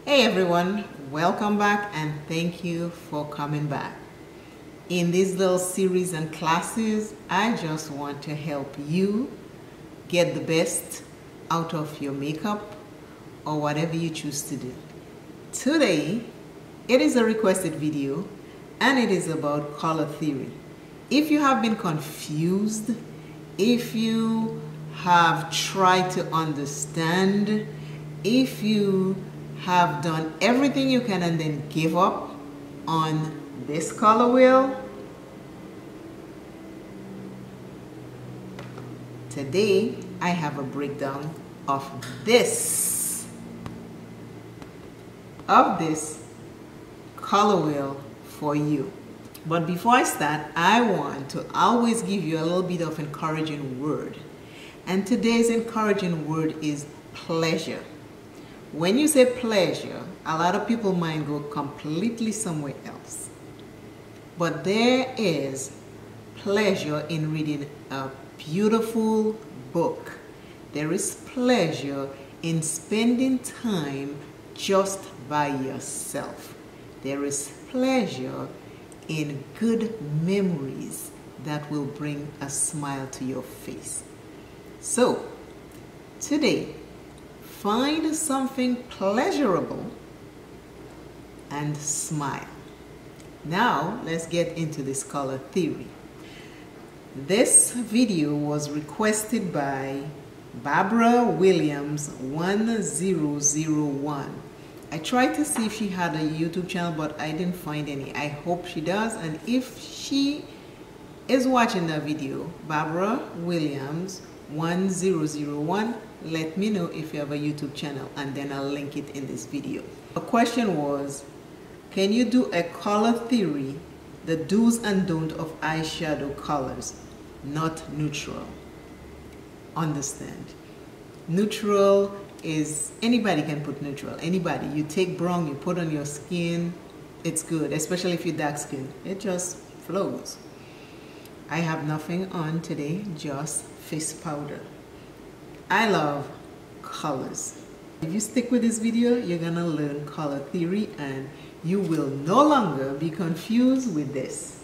Hey everyone, welcome back and thank you for coming back. In these little series and classes, I just want to help you get the best out of your makeup or whatever you choose to do. Today, it is a requested video and it is about color theory. If you have been confused, if you have tried to understand, if you have done everything you can and then give up on this color wheel, today I have a breakdown of this color wheel for you. But before I start, I want to always give you a little bit of encouraging word. And today's encouraging word is pleasure. When you say pleasure, a lot of people's mind go completely somewhere else. But there is pleasure in reading a beautiful book. There is pleasure in spending time just by yourself. There is pleasure in good memories that will bring a smile to your face. So, today, find something pleasurable and smile. Now, let's get into this color theory. This video was requested by Barbara Williams 1001. I tried to see if she had a YouTube channel, but I didn't find any. I hope she does, and if she is watching the video, Barbara Williams 1001, let me know if you have a YouTube channel and then I'll link it in this video. The question was, can you do a color theory, the do's and don'ts of eyeshadow colors, not neutral? Understand, neutral is, anybody can put neutral, anybody. You take brown, you put on your skin, it's good, especially if you're dark skin, it just flows. I have nothing on today, just face powder. I love colors. If you stick with this video, you're gonna learn color theory and you will no longer be confused with this.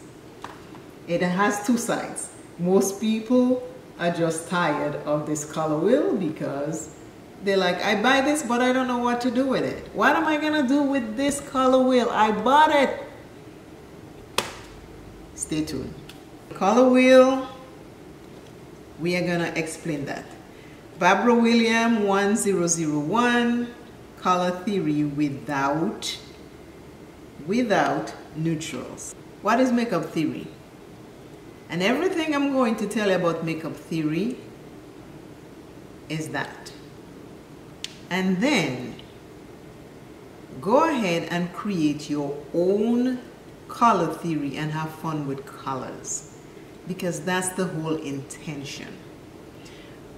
It has two sides. Most people are just tired of this color wheel because they're like, I buy this, but I don't know what to do with it. What am I gonna do with this color wheel? I bought it. Stay tuned. Color wheel, we are gonna explain that. Barbara Williams 1001, color theory without neutrals. What is makeup theory? And everything I'm going to tell you about makeup theory is that. And then go ahead and create your own color theory and have fun with colors, because that's the whole intention.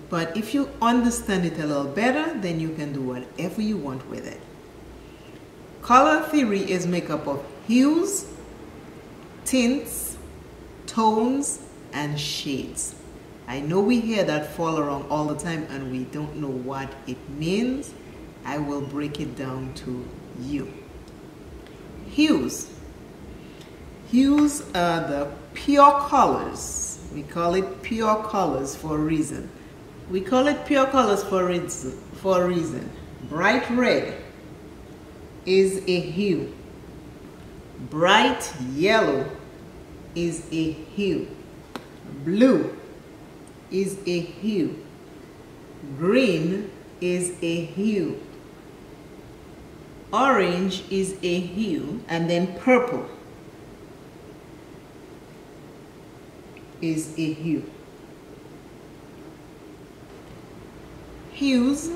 But if you understand it a little better, then you can do whatever you want with it. Color theory is made up of hues, tints, tones, and shades. I know we hear that fall around all the time and we don't know what it means. I will break it down to you. Hues. Hues are the pure colors. We call it pure colors for a reason. We call it pure colors for a reason. Bright red is a hue. Bright yellow is a hue. Blue is a hue. Green is a hue. Orange is a hue. And then purple is a hue. Hues,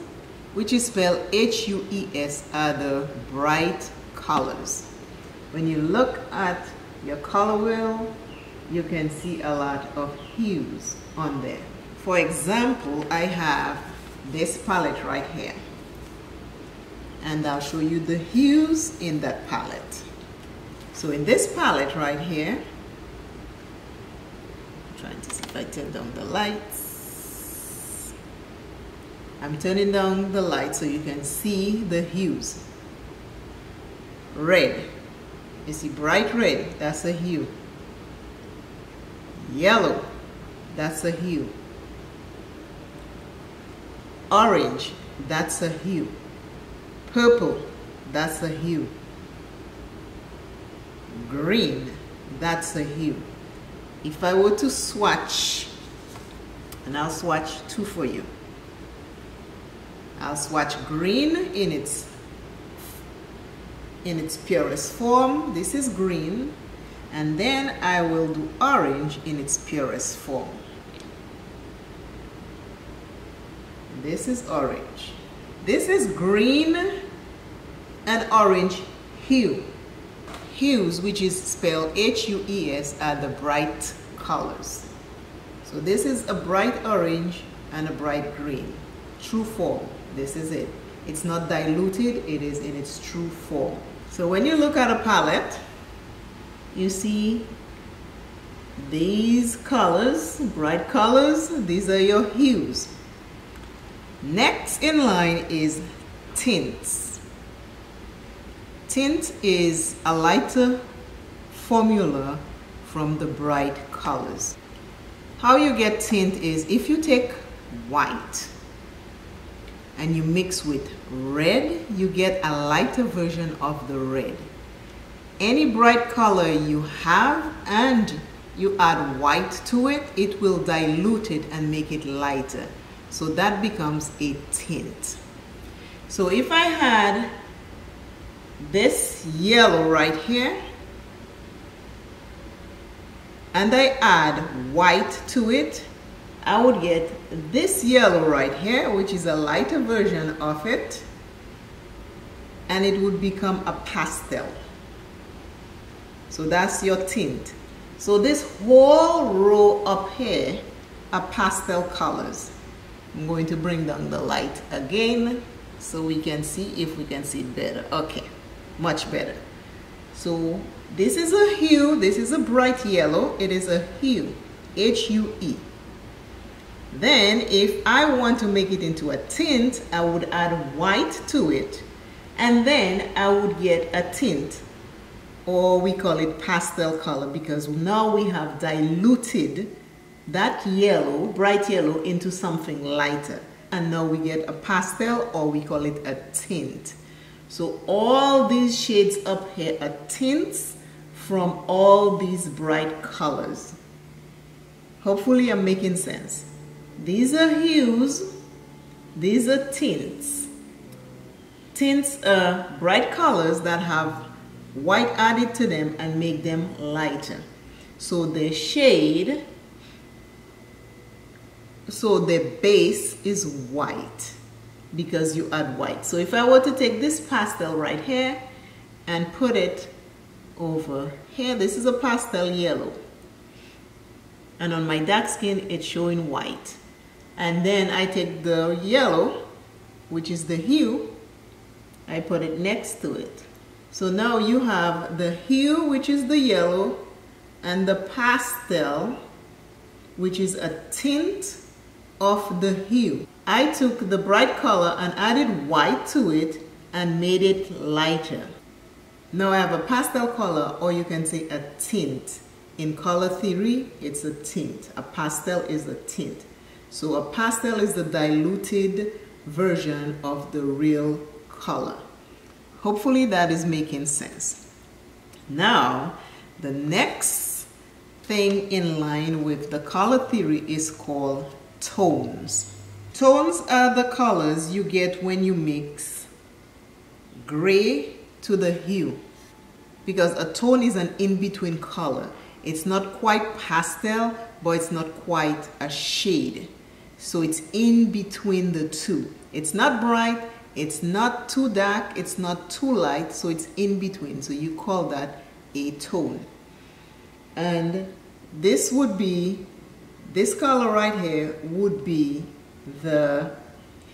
which is spelled H-U-E-S, are the bright colors. When you look at your color wheel, you can see a lot of hues on there. For example, I have this palette right here, and I'll show you the hues in that palette. So in this palette right here, I'm trying to see if I turn down the lights. I'm turning down the light so you can see the hues. Red. You see bright red, that's a hue. Yellow, that's a hue. Orange, that's a hue. Purple, that's a hue. Green, that's a hue. If I were to swatch, and I'll swatch two for you. I'll swatch green in its purest form. This is green. And then I will do orange in its purest form. This is orange. This is green and orange hue. Hues, which is spelled H-U-E-S, are the bright colors. So this is a bright orange and a bright green. True form. This is it. It's not diluted, it is in its true form. So when you look at a palette, you see these colors, bright colors, these are your hues. Next in line is tints. Tint is a lighter formula from the bright colors. How you get tint is if you take white and you mix with red, you get a lighter version of the red. Any bright color you have and you add white to it, it will dilute it and make it lighter. So that becomes a tint. So if I had this yellow right here and I add white to it, I would get this yellow right here, which is a lighter version of it, and it would become a pastel. So that's your tint. So this whole row up here are pastel colors. I'm going to bring down the light again so we can see if we can see it better. Okay, much better. So this is a hue, this is a bright yellow, it is a hue, H-U-E. Then if I want to make it into a tint, I would add white to it, and then I would get a tint, or we call it pastel color, because now we have diluted that yellow, bright yellow, into something lighter. And now we get a pastel, or we call it a tint. So all these shades up here are tints from all these bright colors. Hopefully I'm making sense. These are hues, these are tints. Tints are bright colors that have white added to them and make them lighter. So the shade, so the base is white because you add white. So if I were to take this pastel right here and put it over here, this is a pastel yellow. And on my dark skin, it's showing white. And then I take the yellow, which is the hue, I put it next to it. So now you have the hue, which is the yellow, and the pastel, which is a tint of the hue. I took the bright color and added white to it and made it lighter. Now I have a pastel color, or you can say a tint. In color theory, it's a tint. A pastel is a tint. So a pastel is the diluted version of the real color. Hopefully that is making sense. Now, the next thing in line with the color theory is called tones. Tones are the colors you get when you mix gray to the hue, because a tone is an in-between color. It's not quite pastel, but it's not quite a shade. So it's in between the two. It's not bright, it's not too dark, it's not too light, so it's in between. So you call that a tone. And this would be, this color right here would be the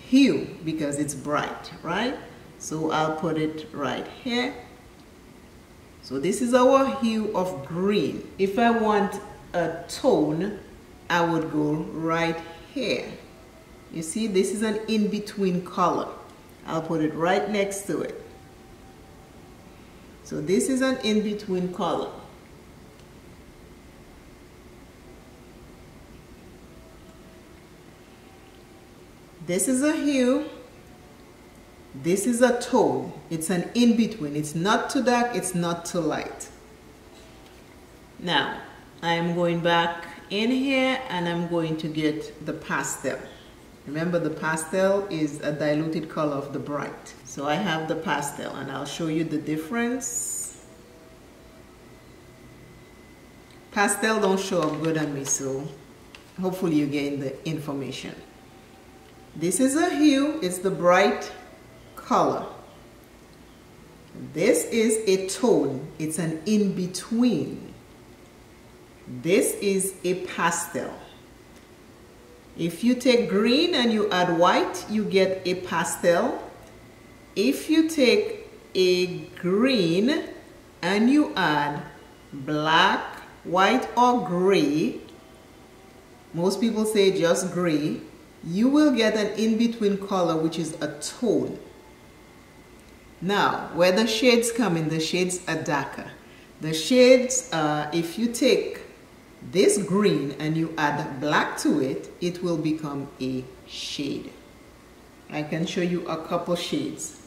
hue because it's bright, right? So I'll put it right here. So this is our hue of green. If I want a tone, I would go right here. You see, this is an in-between color. I'll put it right next to it. So this is an in-between color. This is a hue. This is a tone. It's an in-between. It's not too dark, it's not too light. Now, I am going back in here and I'm going to get the pastel. Remember, the pastel is a diluted color of the bright. So I have the pastel and I'll show you the difference. Pastel don't show up good on me, so hopefully you gain the information. This is a hue, it's the bright color. This is a tone, it's an in-between. This is a pastel. If you take green and you add white, you get a pastel. If you take a green and you add black, white, or gray, most people say just gray, you will get an in-between color, which is a tone. Now, where the shades come in, the shades are darker. The shades, if you take this green and you add black to it, it will become a shade. I can show you a couple shades.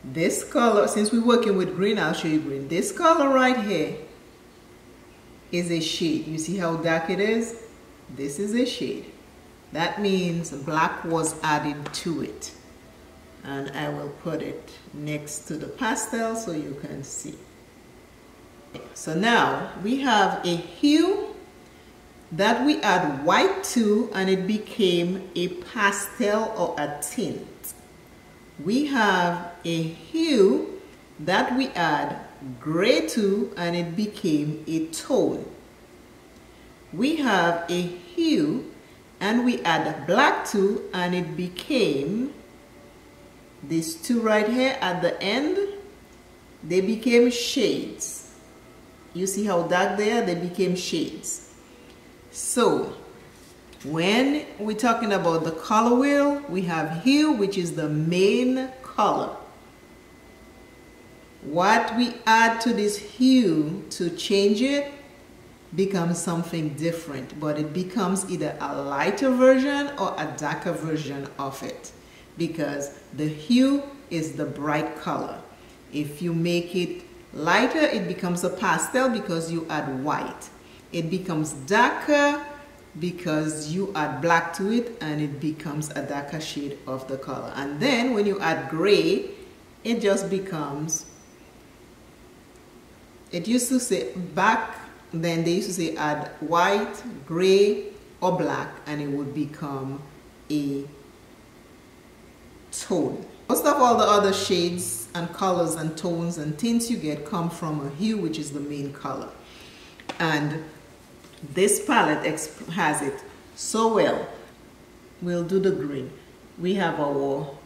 This color, since we're working with green, I'll show you green. This color right here is a shade. You see how dark it is? This is a shade. That means black was added to it. And I will put it next to the pastel so you can see. So now we have a hue that we add white to and it became a pastel or a tint. We have a hue that we add gray to and it became a tone. We have a hue and we add black to and it became these two right here at the end. They became shades. You see how dark they are? They became shades. So when we're talking about the color wheel, we have hue, which is the main color. What we add to this hue to change it becomes something different, but it becomes either a lighter version or a darker version of it, because the hue is the bright color. If you make it lighter, it becomes a pastel because you add white. It becomes darker because you add black to it and it becomes a darker shade of the color. And then when you add gray, it just becomes, it used to say back then they used to say add white, gray, or black, and it would become a tone. Most of all the other shades and colors and tones and tints you get come from a hue, which is the main color. And this palette has it so well. We'll do the green. We have our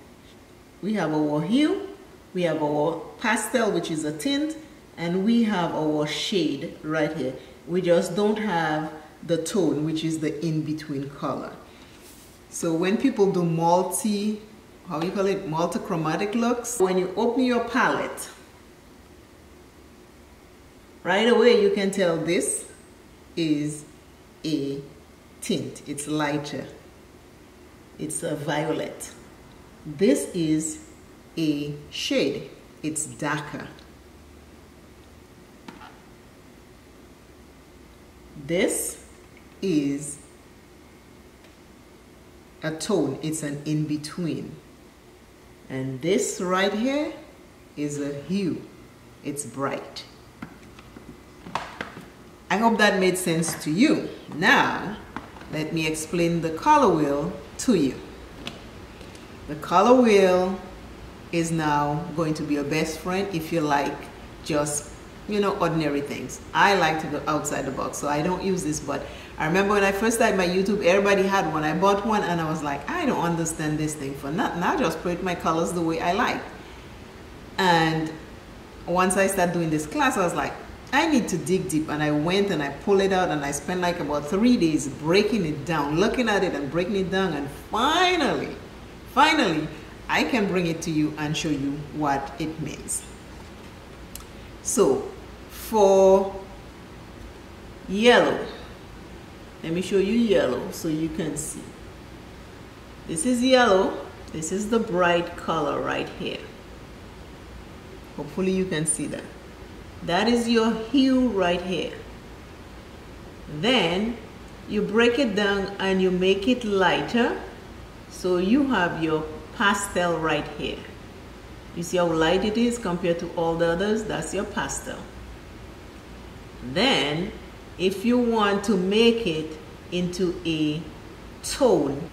hue, we have our pastel, which is a tint, and we have our shade right here. We just don't have the tone, which is the in-between color. So when people do multi-chromatic looks, when you open your palette, right away you can tell this is a tint. It's lighter. It's a violet. This is a shade. It's darker. This is a tone. It's an in-between. And this right here is a hue. It's bright. I hope that made sense to you. Now, let me explain the color wheel to you. The color wheel is now going to be your best friend if you like just, ordinary things. I like to go outside the box, so I don't use this, but I remember when I first started my YouTube, everybody had one. I bought one and I was like, I don't understand this thing for nothing. I just put my colors the way I like. And once I started doing this class, I was like, I need to dig deep, and I went and I pulled it out and I spent like about 3 days breaking it down, looking at it and breaking it down, and finally, I can bring it to you and show you what it means. So for yellow, let me show you yellow so you can see. This is yellow. This is the bright color right here. Hopefully you can see that. That is your hue right here. Then you break it down and you make it lighter. So you have your pastel right here. You see how light it is compared to all the others? That's your pastel. Then if you want to make it into a tone,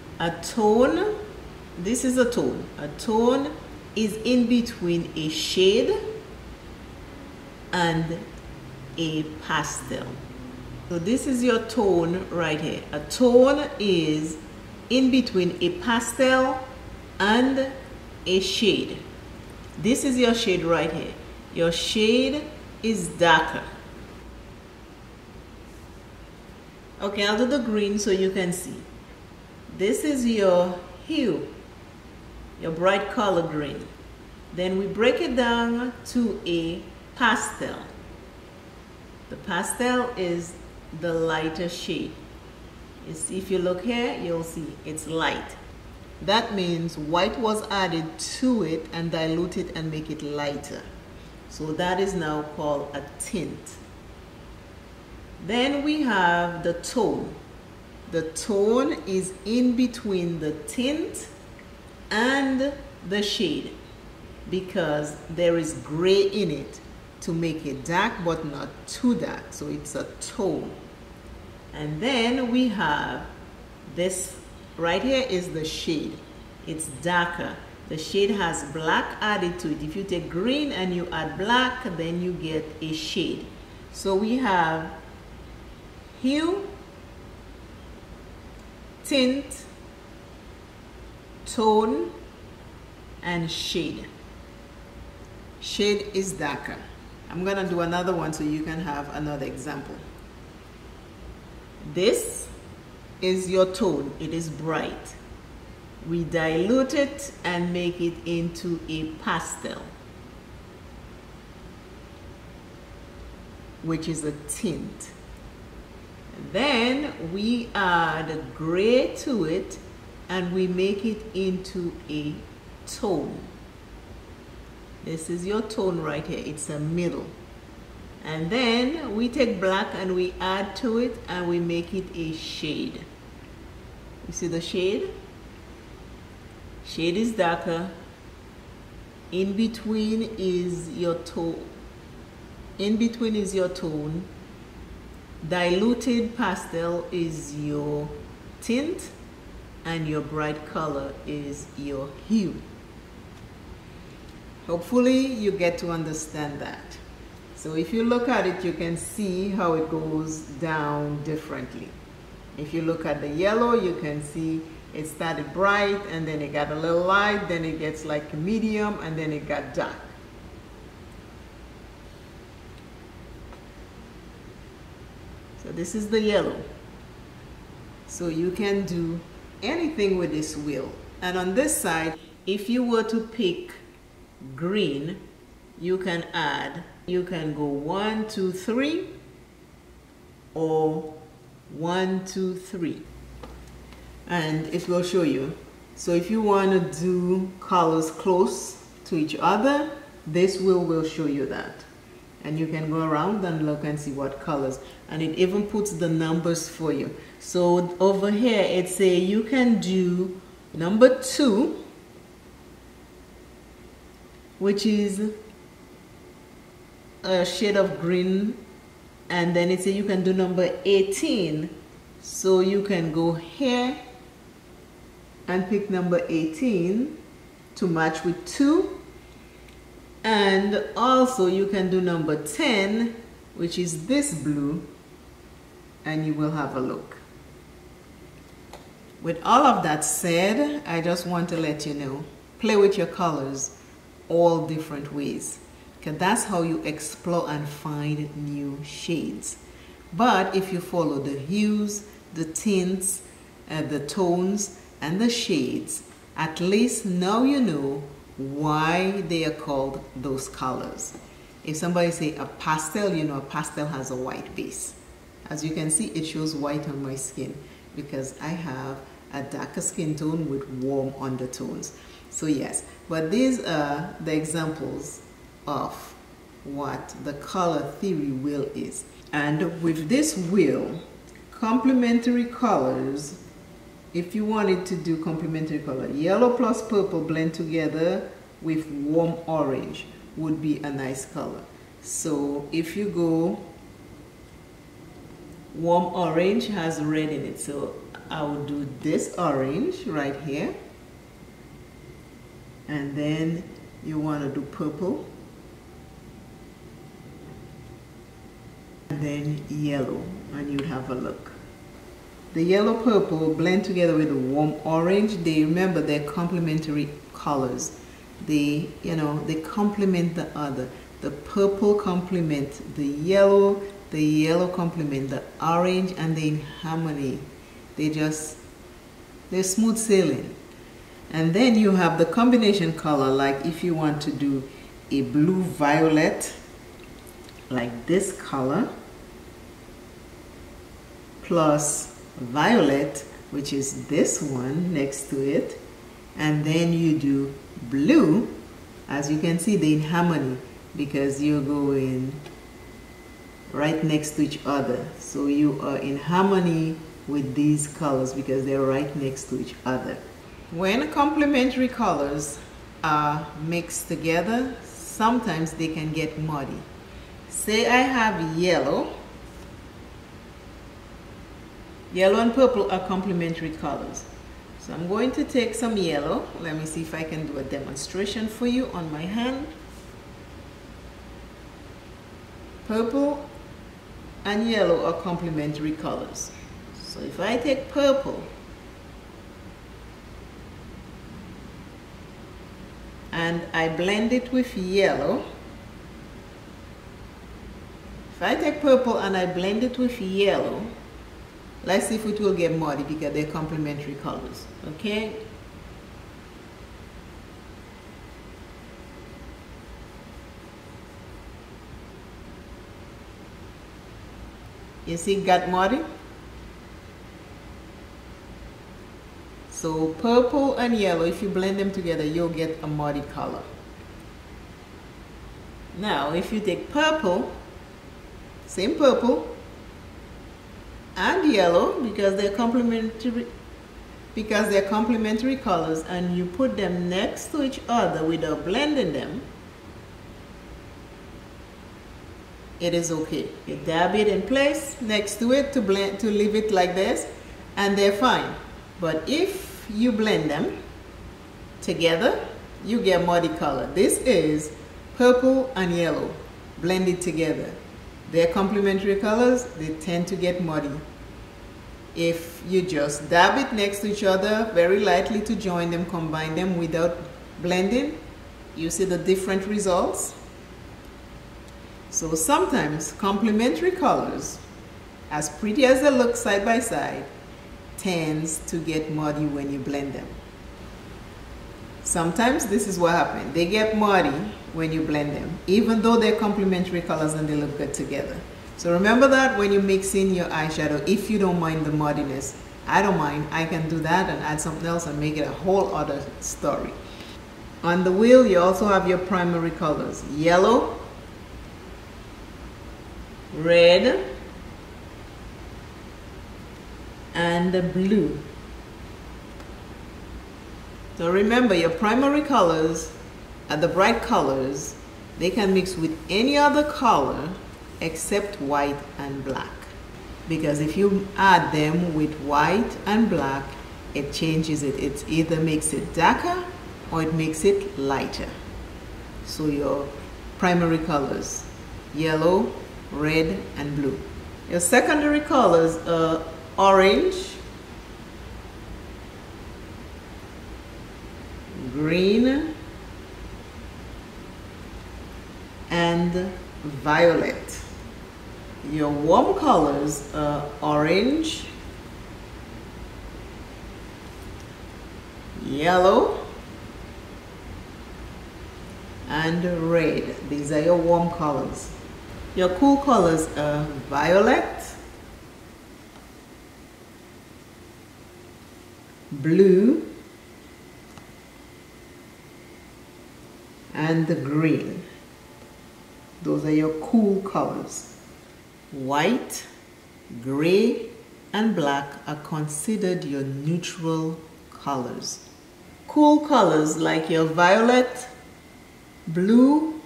this is a tone. A tone is in between a shade and a pastel. So this is your tone right here. A tone is in between a pastel and a shade. This is your shade right here. Your shade is darker. Okay, I'll do the green so you can see. This is your hue, your bright color green. Then we break it down to a pastel. The pastel is the lighter shade. You see, if you look here, you'll see it's light. That means white was added to it and diluted and make it lighter. So that is now called a tint. Then we have the tone. The tone is in between the tint and the shade because there is gray in it to make it dark but not too dark. So it's a tone. And then we have this right here is the shade. It's darker. The shade has black added to it. If you take green and you add black, then you get a shade. So we have hue, tint, tone, and shade. Shade is darker. I'm gonna do another one so you can have another example. This is your tone. It is bright. We dilute it and make it into a pastel, which is a tint. Then we add gray to it and we make it into a tone. This is your tone right here. It's a middle. And then we take black and we add to it and we make it a shade. You see the shade? Shade is darker. In between is your tone. In between is your tone. Diluted pastel is your tint and your bright color is your hue. Hopefully you get to understand that. So if you look at it, you can see how it goes down differently. If you look at the yellow, you can see it started bright and then it got a little light, then it gets like medium and then it got dark. So this is the yellow. So you can do anything with this wheel. And on this side, if you were to pick green, you can add, you can go 1, 2, 3 or 1, 2, 3. And it will show you. So if you want to do colors close to each other, this wheel will show you that. And you can go around and look and see what colors. And it even puts the numbers for you. So over here, it says you can do number 2, which is a shade of green. And then it says you can do number 18. So you can go here and pick number 18 to match with 2. And also you can do number 10, which is this blue, and you will have a look. With all of that said, I just want to let you know, play with your colors all different ways, because that's how you explore and find new shades. But if you follow the hues, the tints, the tones, and the shades, at least now you know why they are called those colors. If somebody say a pastel, you know a pastel has a white base. As you can see, it shows white on my skin because I have a darker skin tone with warm undertones. So yes, but these are the examples of what the color theory wheel is. And with this wheel, complementary colors, if you wanted to do complementary color, yellow plus purple blend together with warm orange would be a nice color. So if you go, warm orange has red in it, so I will do this orange right here, and then you want to do purple, and then yellow, and you'd have a look. The yellow purple blend together with the warm orange. They remember they're complementary colors. They, you know, they complement the other. The purple complement the yellow complement the orange, and they're in harmony. They're smooth sailing. And then you have the combination color, like if you want to do a blue violet, like this color, plus violet, which is this one next to it, and then you do blue. As you can see, they're in harmony because you're going right next to each other. So you are in harmony with these colors because they're right next to each other. When complementary colors are mixed together, sometimes they can get muddy. Say I have yellow. Yellow and purple are complementary colors. So I'm going to take some yellow. Let me see if I can do a demonstration for you on my hand. Purple and yellow are complementary colors. So if I take purple and I blend it with yellow, if I take purple and I blend it with yellow, let's see if it will get muddy because they're complementary colors, okay? You see it got muddy? So purple and yellow, if you blend them together, you'll get a muddy color. Now, if you take purple, same purple, and yellow, because they're complementary colors, and you put them next to each other without blending them, it is okay. You dab it in place next to it to leave it like this, and they're fine. But if you blend them together, you get muddy color. This is purple and yellow blended together. They're complementary colors, they tend to get muddy. If you just dab it next to each other very lightly to join them, combine them without blending, you see the different results. So sometimes complementary colors, as pretty as they look side by side, tends to get muddy when you blend them. Sometimes this is what happens. They get muddy when you blend them, even though they're complementary colors and they look good together. So remember that when you mix in your eyeshadow, if you don't mind the muddiness. I don't mind. I can do that and add something else and make it a whole other story. On the wheel, you also have your primary colors. Yellow, red, and blue. So remember, your primary colors are the bright colors. They can mix with any other color except white and black. Because if you add them with white and black, it changes it. It either makes it darker or it makes it lighter. So your primary colors, yellow, red, and blue. Your secondary colors are orange, green, and violet. Your warm colors are orange, yellow, and red. These are your warm colors. Your cool colors are violet, blue, and the green. Those are your cool colors. White, gray, and black are considered your neutral colors. Cool colors like your violet, blue,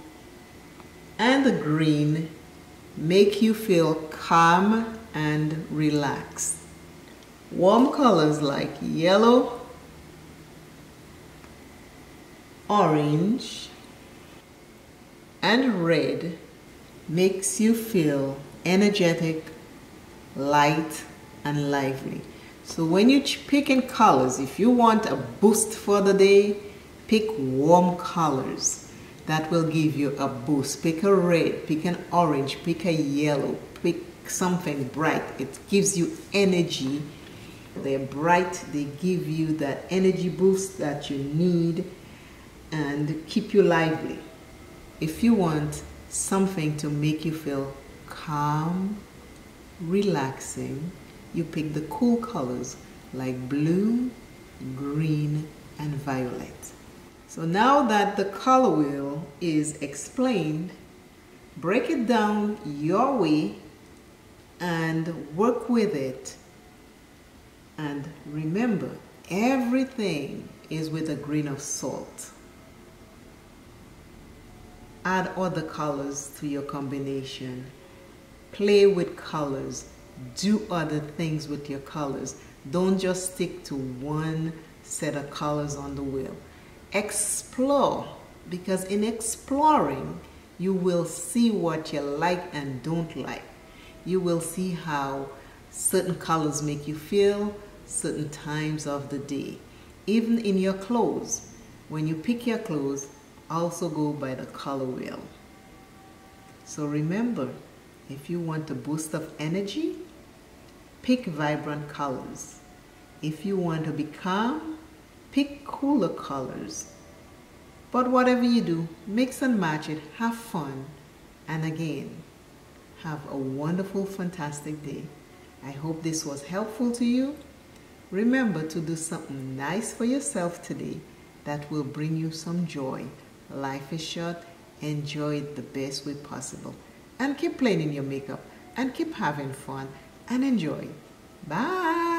and the green make you feel calm and relaxed. Warm colors like yellow, orange, and red makes you feel energetic, light, and lively. So when you pick in colors, if you want a boost for the day, pick warm colors. That will give you a boost. Pick a red, pick an orange, pick a yellow, pick something bright. It gives you energy. They're bright, they give you that energy boost that you need and keep you lively. If you want something to make you feel calm, relaxing, you pick the cool colors like blue, green, and violet. So now that the color wheel is explained, break it down your way and work with it. And remember, everything is with a grain of salt. Add other colors to your combination. Play with colors. Do other things with your colors. Don't just stick to one set of colors on the wheel. Explore, because in exploring, you will see what you like and don't like. You will see how certain colors make you feel certain times of the day. Even in your clothes, when you pick your clothes, also go by the color wheel. So remember, if you want a boost of energy, pick vibrant colors. If you want to be calm, pick cooler colors. But whatever you do, mix and match it, have fun, and again, have a wonderful, fantastic day. I hope this was helpful to you. Remember to do something nice for yourself today that will bring you some joy. Life is short. Enjoy it the best way possible. And keep playing in your makeup and keep having fun and enjoy. Bye.